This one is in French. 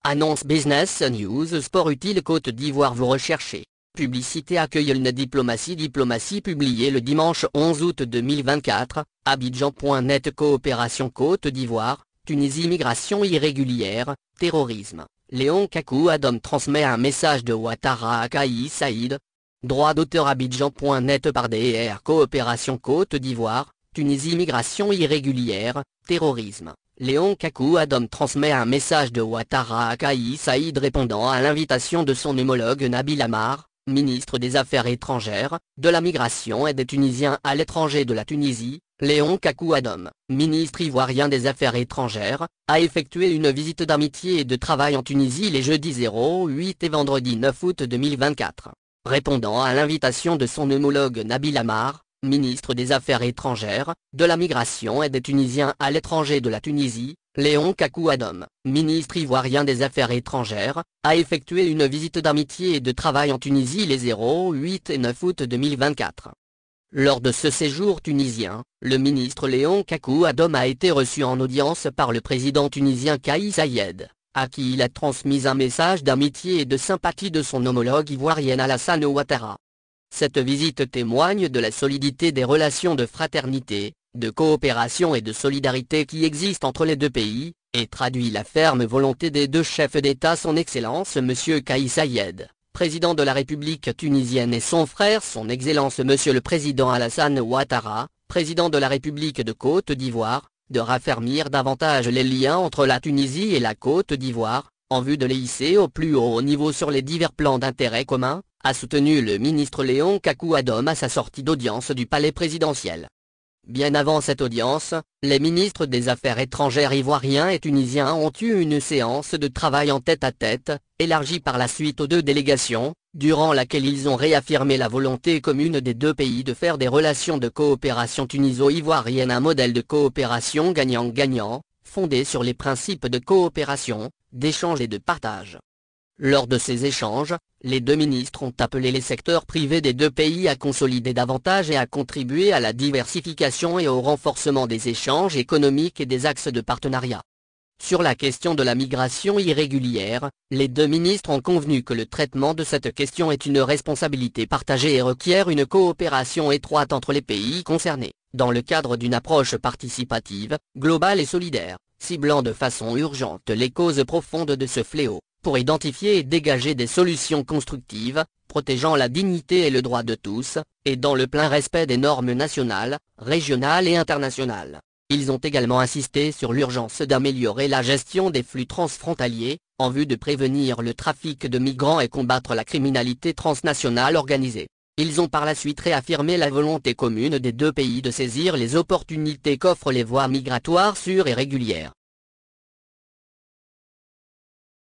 Annonce Business News Sport utile Côte d'Ivoire vous recherchez. Publicité accueille le Diplomatie publié le dimanche 11 août 2024, Abidjan.net Coopération Côte d'Ivoire, Tunisie Migration irrégulière, terrorisme. Léon Kakou Adom transmet un message de Ouattara à Kais Saïd. Droit d'auteur Abidjan.net par DR Coopération Côte d'Ivoire, Tunisie Migration irrégulière, terrorisme. Léon Kakou Adom transmet un message de Ouattara à Kais Saïd répondant à l'invitation de son homologue Nabil Amar, ministre des Affaires étrangères, de la Migration et des Tunisiens à l'étranger de la Tunisie. Léon Kakou Adom, ministre ivoirien des Affaires étrangères, a effectué une visite d'amitié et de travail en Tunisie les jeudis 08 et vendredi 9 août 2024. Répondant à l'invitation de son homologue Nabil Amar, ministre des Affaires étrangères, de la Migration et des Tunisiens à l'étranger de la Tunisie, Léon Kakou Adom, ministre ivoirien des Affaires étrangères, a effectué une visite d'amitié et de travail en Tunisie les 08 et 9 août 2024. Lors de ce séjour tunisien, le ministre Léon Kakou Adom a été reçu en audience par le président tunisien Kais Saïed, à qui il a transmis un message d'amitié et de sympathie de son homologue ivoirien Alassane Ouattara. Cette visite témoigne de la solidité des relations de fraternité, de coopération et de solidarité qui existent entre les deux pays, et traduit la ferme volonté des deux chefs d'État son Excellence M. Kais Saïed, président de la République tunisienne et son frère son Excellence M. le Président Alassane Ouattara, président de la République de Côte d'Ivoire, de raffermir davantage les liens entre la Tunisie et la Côte d'Ivoire, en vue de les hisser au plus haut niveau sur les divers plans d'intérêt commun, a soutenu le ministre Léon Kakou Adom à sa sortie d'audience du palais présidentiel. Bien avant cette audience, les ministres des Affaires étrangères ivoiriens et tunisiens ont eu une séance de travail en tête-à-tête, élargie par la suite aux deux délégations, durant laquelle ils ont réaffirmé la volonté commune des deux pays de faire des relations de coopération tuniso-ivoirienne un modèle de coopération gagnant-gagnant, fondé sur les principes de coopération, d'échange et de partage. Lors de ces échanges, les deux ministres ont appelé les secteurs privés des deux pays à consolider davantage et à contribuer à la diversification et au renforcement des échanges économiques et des axes de partenariat. Sur la question de la migration irrégulière, les deux ministres ont convenu que le traitement de cette question est une responsabilité partagée et requiert une coopération étroite entre les pays concernés, dans le cadre d'une approche participative, globale et solidaire, ciblant de façon urgente les causes profondes de ce fléau, pour identifier et dégager des solutions constructives, protégeant la dignité et le droit de tous, et dans le plein respect des normes nationales, régionales et internationales. Ils ont également insisté sur l'urgence d'améliorer la gestion des flux transfrontaliers, en vue de prévenir le trafic de migrants et combattre la criminalité transnationale organisée. Ils ont par la suite réaffirmé la volonté commune des deux pays de saisir les opportunités qu'offrent les voies migratoires sûres et régulières,